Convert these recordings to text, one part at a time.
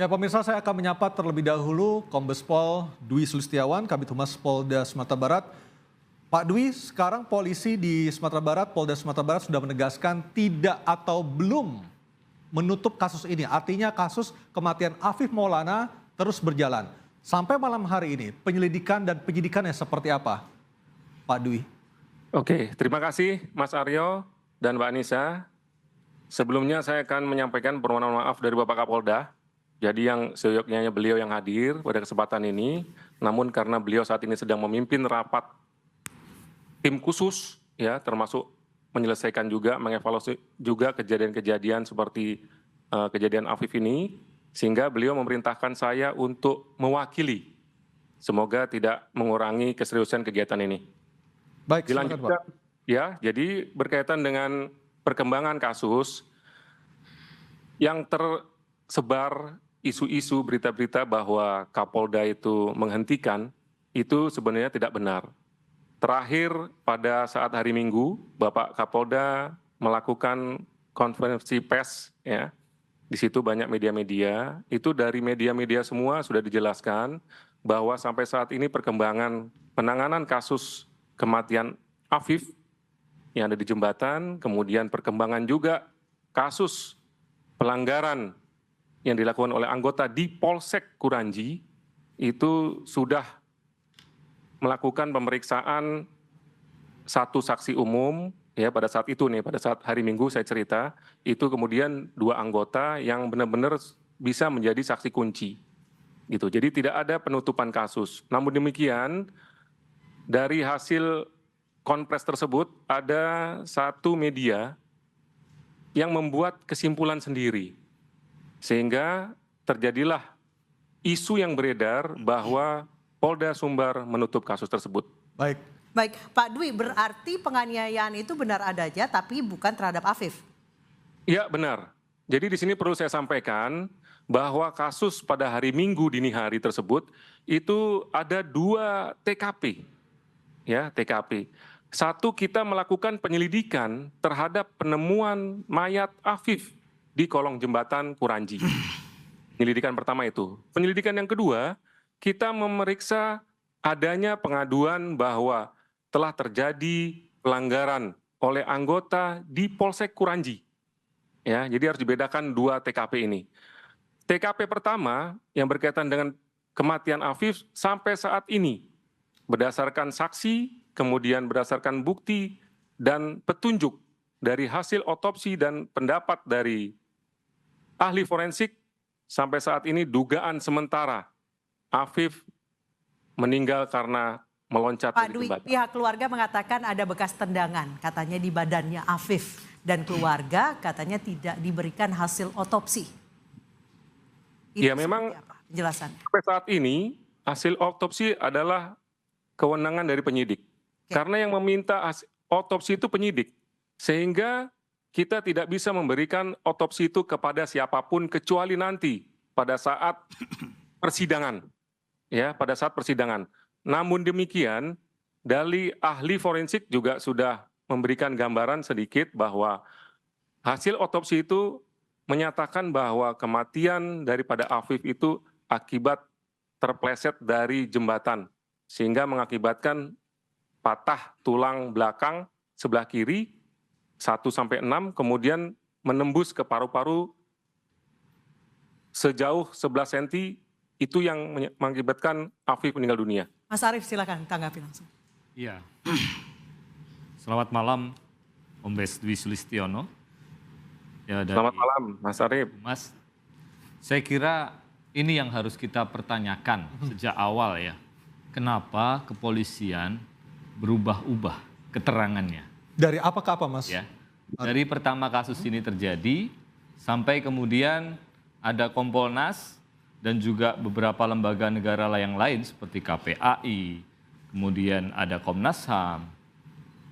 Ya pemirsa, saya akan menyapa terlebih dahulu Kombes Pol Dwi Sulistiawan, Kabid Humas Polda Sumatera Barat. Pak Dwi, sekarang polisi di Sumatera Barat, Polda Sumatera Barat sudah menegaskan tidak atau belum menutup kasus ini. Artinya kasus kematian Afif Maulana terus berjalan. Sampai malam hari ini, penyelidikan dan penyidikannya seperti apa, Pak Dwi? Oke, terima kasih Mas Aryo dan Mbak Anissa. Sebelumnya saya akan menyampaikan permohonan maaf dari Bapak Kapolda. Jadi yang seyogyanya beliau yang hadir pada kesempatan ini, namun karena beliau saat ini sedang memimpin rapat tim khusus, ya termasuk menyelesaikan juga, mengevaluasi juga kejadian-kejadian seperti kejadian Afif ini, sehingga beliau memerintahkan saya untuk mewakili. Semoga tidak mengurangi keseriusan kegiatan ini. Baik, silakan Pak. Ya, jadi berkaitan dengan perkembangan kasus yang tersebar isu-isu berita-berita bahwa Kapolda itu menghentikan, itu sebenarnya tidak benar. Terakhir pada saat hari Minggu, Bapak Kapolda melakukan konferensi pers, ya. Di situ banyak media-media, itu dari media-media semua sudah dijelaskan bahwa sampai saat ini perkembangan penanganan kasus kematian Afif yang ada di jembatan, kemudian perkembangan juga kasus pelanggaran yang dilakukan oleh anggota di Polsek Kuranji, itu sudah melakukan pemeriksaan satu saksi umum, ya pada saat itu nih, pada saat hari Minggu saya cerita, itu kemudian 2 anggota yang benar-benar bisa menjadi saksi kunci. Gitu. Jadi tidak ada penutupan kasus. Namun demikian, dari hasil konpres tersebut ada satu media yang membuat kesimpulan sendiri. Sehingga terjadilah isu yang beredar bahwa Polda Sumbar menutup kasus tersebut. Baik. Baik, Pak Dwi, berarti penganiayaan itu benar adanya tapi bukan terhadap Afif? Ya benar. Jadi di sini perlu saya sampaikan bahwa kasus pada hari Minggu dini hari tersebut itu ada 2 TKP. Ya, TKP. Satu, kita melakukan penyelidikan terhadap penemuan mayat Afif di kolong jembatan Kuranji. Penyelidikan pertama itu. Penyelidikan yang kedua, kita memeriksa adanya pengaduan bahwa telah terjadi pelanggaran oleh anggota di Polsek Kuranji. Ya, jadi harus dibedakan 2 TKP ini. TKP pertama yang berkaitan dengan kematian Afif sampai saat ini berdasarkan saksi, kemudian berdasarkan bukti dan petunjuk dari hasil otopsi dan pendapat dari ahli forensik, sampai saat ini dugaan sementara Afif meninggal karena meloncat Pak dari Dwi, jembatan. pihak keluarga mengatakan ada bekas tendangan katanya di badannya Afif. Dan keluarga katanya tidak diberikan hasil otopsi. Itu Ya memang penjelasan. sampai saat ini hasil otopsi adalah kewenangan dari penyidik. Karena yang meminta otopsi itu penyidik. Sehingga kita tidak bisa memberikan otopsi itu kepada siapapun kecuali nanti pada saat persidangan. Ya, pada saat persidangan. Namun demikian, dari ahli forensik juga sudah memberikan gambaran sedikit bahwa hasil otopsi itu menyatakan bahwa kematian daripada Afif itu akibat terpleset dari jembatan, sehingga mengakibatkan patah tulang belakang sebelah kiri 1-6, kemudian menembus ke paru-paru sejauh 11 cm, itu yang mengakibatkan Afif meninggal dunia. Mas Arief silakan tanggapi langsung. Iya. Selamat malam, Kombes Dwi Sulistiono. Ya, Selamat malam, Mas Arief. Mas, saya kira ini yang harus kita pertanyakan sejak awal ya. Kenapa kepolisian berubah-ubah keterangannya? Dari apa ke apa, Mas? Ya. Dari pertama kasus ini terjadi sampai kemudian ada Kompolnas dan juga beberapa lembaga negara yang lain seperti KPAI, kemudian ada Komnas HAM,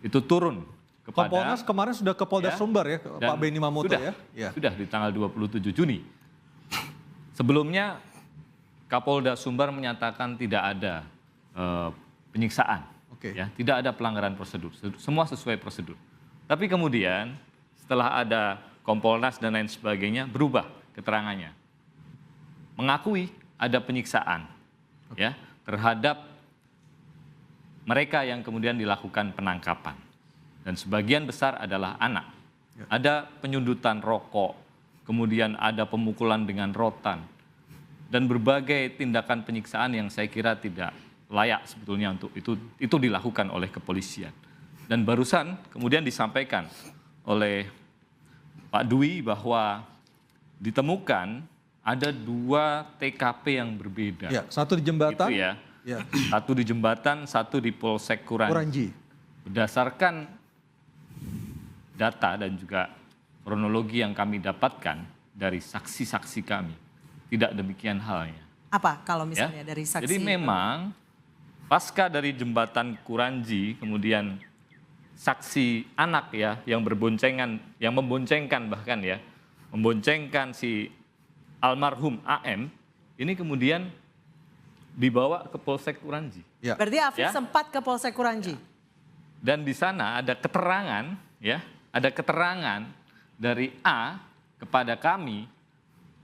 itu turun kepada... Kompolnas kemarin sudah ke Polda Sumbar ya, Pak Benny Mamoto sudah, ya? Sudah di tanggal 27 Juni. Sebelumnya Kapolda Sumbar menyatakan tidak ada penyiksaan, ya, tidak ada pelanggaran prosedur, semua sesuai prosedur. Tapi kemudian setelah ada Kompolnas dan lain sebagainya berubah keterangannya. mengakui ada penyiksaan ya terhadap mereka yang kemudian dilakukan penangkapan. Dan sebagian besar adalah anak. Ada penyundutan rokok, kemudian ada pemukulan dengan rotan, dan berbagai tindakan penyiksaan yang saya kira tidak layak sebetulnya untuk itu dilakukan oleh kepolisian. Dan barusan kemudian disampaikan oleh Pak Dwi bahwa ditemukan ada 2 TKP yang berbeda. Ya, satu di jembatan. Itu ya. Ya. Satu di jembatan, satu di Polsek Kuranji. Kuranji. Berdasarkan data dan juga kronologi yang kami dapatkan dari saksi-saksi kami, tidak demikian halnya. Apa kalau misalnya dari saksi? Jadi memang pasca dari jembatan Kuranji, kemudian saksi anak ya yang berboncengan, yang memboncengkan bahkan ya, memboncengkan si almarhum AM, ini kemudian dibawa ke Polsek Kuranji. Ya. Berarti Afif Ya. sempat ke Polsek Kuranji. Dan di sana ada keterangan ya, ada keterangan dari A kepada kami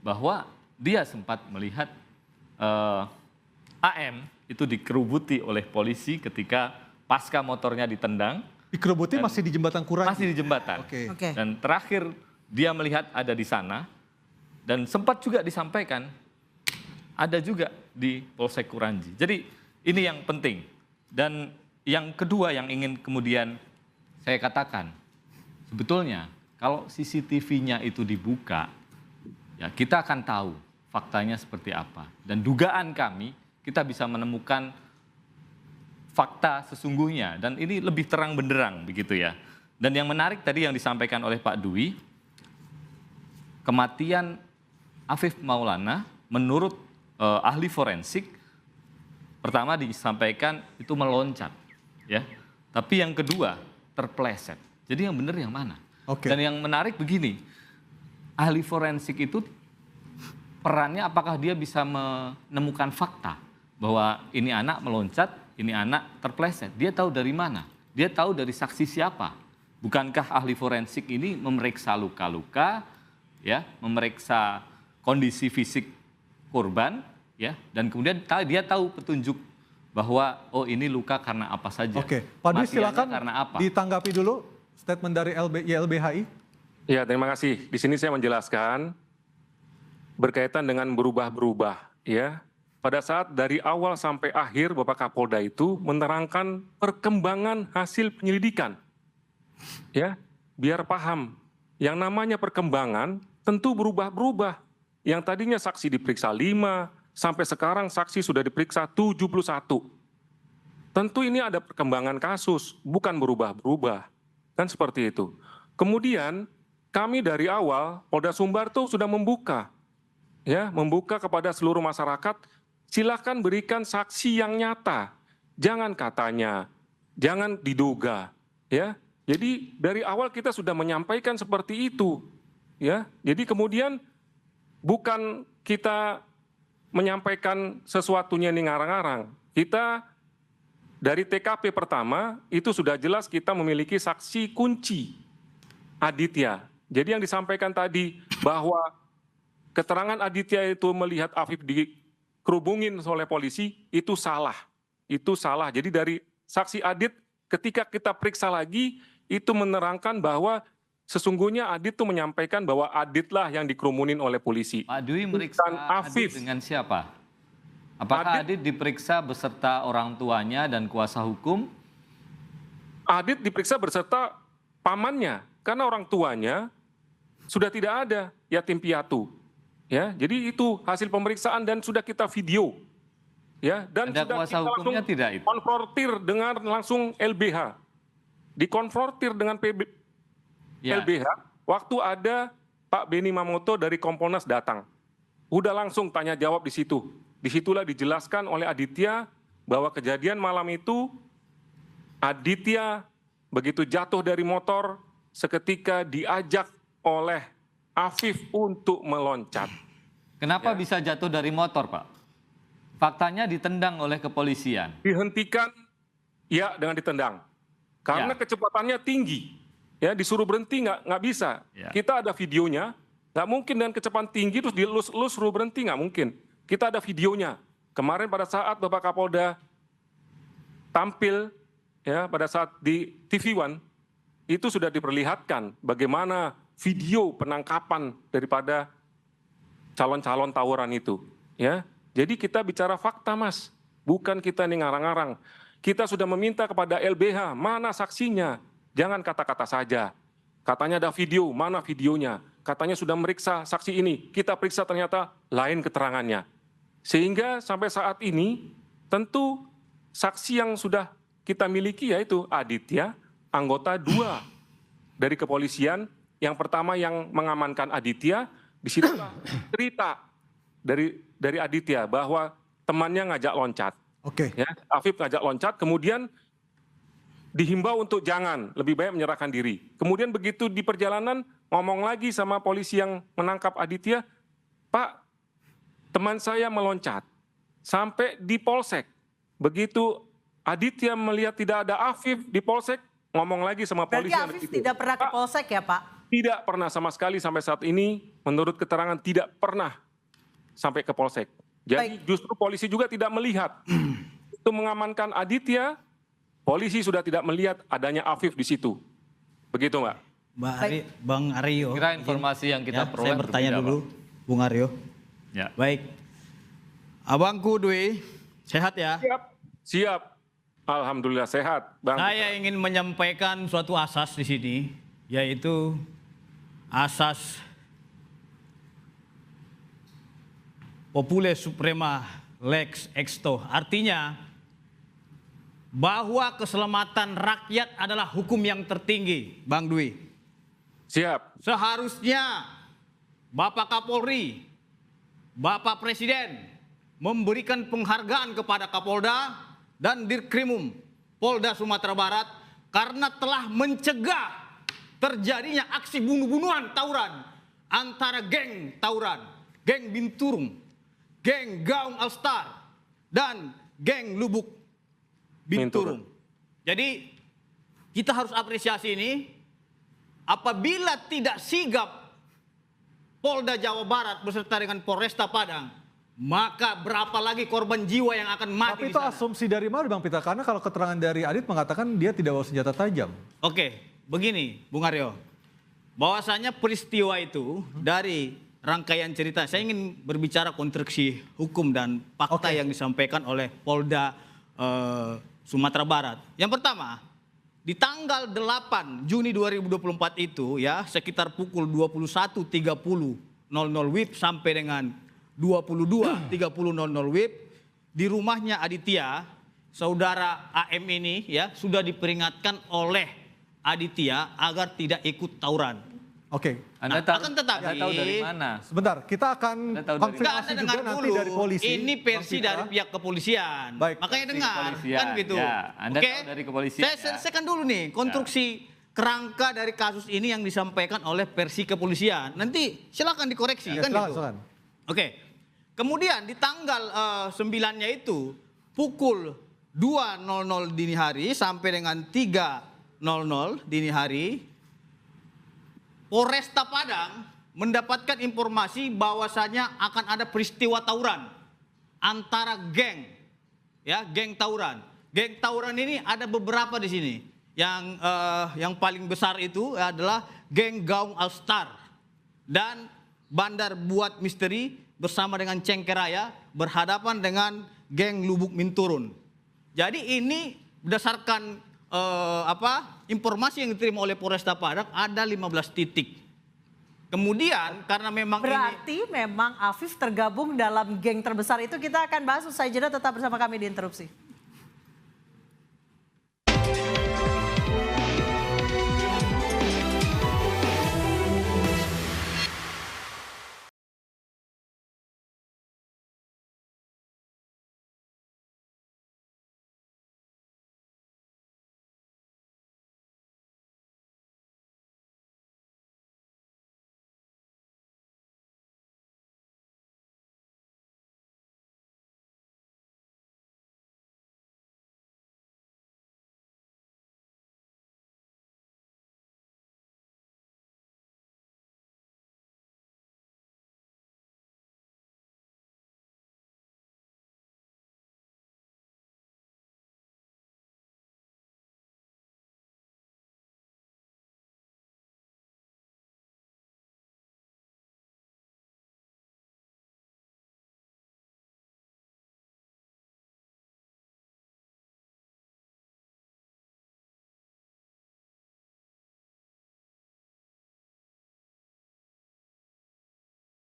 bahwa dia sempat melihat AM itu dikerubuti oleh polisi ketika pasca motornya ditendang. Dikerubuti masih di jembatan Kuranji. Masih di jembatan. Oke. Oke. Dan terakhir dia melihat ada di sana dan sempat juga disampaikan ada juga di Polsek Kuranji. Jadi ini yang penting. Dan yang kedua yang ingin kemudian saya katakan, sebetulnya kalau CCTV-nya itu dibuka, ya kita akan tahu faktanya seperti apa. Dan dugaan kami, kita bisa menemukan fakta sesungguhnya. Dan ini lebih terang benderang begitu ya. Dan yang menarik tadi yang disampaikan oleh Pak Dwi, kematian Afif Maulana menurut ahli forensik, pertama disampaikan itu meloncat. Ya. Tapi yang kedua terpleset. Jadi yang benar yang mana? Oke. Dan yang menarik begini, ahli forensik itu perannya apakah dia bisa menemukan fakta bahwa ini anak meloncat, ini anak terpleset. Dia tahu dari mana? Dia tahu dari saksi siapa? Bukankah ahli forensik ini memeriksa luka-luka, ya, memeriksa kondisi fisik korban, ya, dan kemudian dia tahu petunjuk bahwa oh ini luka karena apa saja. Oke, Pak Dwi Matiannya silakan karena apa? ditanggapi dulu statement dari YLBHI. Ya, terima kasih. Di sini saya menjelaskan berkaitan dengan berubah-berubah, ya. Pada saat dari awal sampai akhir Bapak Kapolda itu menerangkan perkembangan hasil penyelidikan. Ya, biar paham. Yang namanya perkembangan tentu berubah-berubah. Yang tadinya saksi diperiksa 5, sampai sekarang saksi sudah diperiksa 71. Tentu ini ada perkembangan kasus, bukan berubah-berubah. Kan seperti itu. Kemudian kami dari awal Polda Sumbar tuh sudah membuka, ya, membuka kepada seluruh masyarakat, silakan berikan saksi yang nyata, jangan katanya, jangan diduga, ya. Jadi dari awal kita sudah menyampaikan seperti itu, ya. Jadi kemudian bukan kita menyampaikan sesuatunya ini ngarang-ngarang. Kita dari TKP pertama itu sudah jelas kita memiliki saksi kunci, Aditya. Jadi yang disampaikan tadi bahwa keterangan Aditya itu melihat Afif dikerubungin oleh polisi, itu salah. Itu salah. Jadi dari saksi Adit ketika kita periksa lagi, itu menerangkan bahwa sesungguhnya Adit itu menyampaikan bahwa Aditlah yang dikerumunin oleh polisi. Pak Dwi meriksa Bukan Adit Afif. dengan siapa? Apakah Adit diperiksa beserta orang tuanya dan kuasa hukum? Adit diperiksa beserta pamannya, karena orang tuanya sudah tidak ada, yatim piatu. Ya, jadi itu hasil pemeriksaan dan sudah kita video. Ya, dan Ada sudah kuasa kita hukumnya langsung tidak itu? konfrontir dengan langsung LBH. Dikonfrontir dengan Ya. LBH, waktu ada Pak Beni Mamoto dari Kompolnas datang. Udah langsung tanya jawab di situ. Disitulah dijelaskan oleh Aditya bahwa kejadian malam itu Aditya begitu jatuh dari motor seketika diajak oleh Afif untuk meloncat. Kenapa bisa jatuh dari motor, Pak? Faktanya ditendang oleh kepolisian. Dihentikan, ya dengan ditendang. Karena Ya. kecepatannya tinggi. Ya, disuruh berhenti nggak bisa. Ya. Kita ada videonya, nggak mungkin dengan kecepatan tinggi terus dilus suruh berhenti, nggak mungkin. kita ada videonya. Kemarin pada saat Bapak Kapolda tampil ya pada saat di TV One itu sudah diperlihatkan bagaimana video penangkapan daripada calon-calon tawuran itu, ya. Jadi kita bicara fakta, Mas, bukan kita nih ngarang-ngarang. Kita sudah meminta kepada LBH, mana saksinya? Jangan kata-kata saja. Katanya ada video, mana videonya? Katanya sudah meriksa saksi ini, kita periksa ternyata lain keterangannya. Sehingga sampai saat ini tentu saksi yang sudah kita miliki yaitu Aditya, anggota 2 dari kepolisian. Yang pertama yang mengamankan Aditya, disitulah cerita dari Aditya bahwa temannya ngajak loncat. Oke. Ya, Afif ngajak loncat, kemudian dihimbau untuk jangan, lebih baik menyerahkan diri. Kemudian begitu di perjalanan ngomong lagi sama polisi yang menangkap Aditya, Pak, teman saya meloncat sampai di polsek. Begitu Aditya melihat tidak ada Afif di polsek, ngomong lagi sama Berarti polisi yang Afif begitu. tidak pernah ke Pak, polsek ya Pak? tidak pernah sama sekali sampai saat ini, menurut keterangan tidak pernah sampai ke polsek. Jadi justru polisi juga tidak melihat. Itu mengamankan Aditya, polisi sudah tidak melihat adanya Afif di situ. Begitu, Mbak. Bang Aryo. Kira informasi yang kita peroleh saya bertanya berbeda, dulu, Bung Aryo. Ya. Baik. Abangku Dwi, sehat ya? Siap. Siap. Alhamdulillah sehat, Bang. Saya ingin menyampaikan suatu asas di sini, yaitu asas popule suprema lex exto. Artinya bahwa keselamatan rakyat adalah hukum yang tertinggi, Bang Dwi. Siap. Seharusnya Bapak Kapolri, Bapak Presiden memberikan penghargaan kepada Kapolda dan Dirkrimum Polda Sumatera Barat karena telah mencegah terjadinya aksi bunuh-bunuhan tawuran antara geng tawuran, geng Binturung, geng Gaung Alstar, dan geng Lubuk Binturung. Jadi kita harus apresiasi ini. Apabila tidak sigap Polda Jawa Barat beserta dengan Polresta Padang, maka berapa lagi korban jiwa yang akan mati Tapi di itu sana? asumsi dari mana Bang Pita? Karena kalau keterangan dari Adit mengatakan dia tidak bawa senjata tajam. Oke, begini Bung Aryo. Bahwasanya peristiwa itu dari rangkaian cerita, saya ingin berbicara konstruksi hukum dan fakta yang disampaikan oleh Polda Sumatera Barat. Yang pertama, di tanggal 8 Juni 2024 itu ya sekitar pukul 21.30 WIB sampai dengan 22.30 WIB di rumahnya Aditya, saudara AM ini ya sudah diperingatkan oleh Aditya agar tidak ikut tawuran. Oke. Anda Nah, tahu, akan tetapi- Anda tahu dari mana? Sebentar, kita akan Anda tahu dari konfirmasi Anda juga dengar nanti dulu, dari polisi. ini Bang versi Pita. dari pihak kepolisian. Baik. Makanya Versi dengar, kepolisian, kan gitu. ya. Anda Oke? tahu dari kepolisian, Saya ya. selesaikan dulu nih, konstruksi kerangka dari kasus ini yang disampaikan oleh versi kepolisian. Nanti silakan dikoreksi, Ya, kan silakan, gitu. silakan. Oke. Kemudian di tanggal 9-nya itu pukul 2.00 dini hari sampai dengan 3.00 dini hari, Polresta Padang mendapatkan informasi bahwasanya akan ada peristiwa tawuran antara geng, ya geng tawuran. Geng tawuran ini ada beberapa di sini. Yang paling besar itu adalah geng Gaung Alstar dan Bandar Buat Misteri bersama dengan Cengkeraya berhadapan dengan geng Lubuk Minturun. Jadi ini berdasarkan informasi yang diterima oleh Polresta Padang ada 15 titik. Kemudian karena memang Berarti memang Afif tergabung dalam geng terbesar itu. Kita akan bahas usai jeda, tetap bersama kami di Interupsi.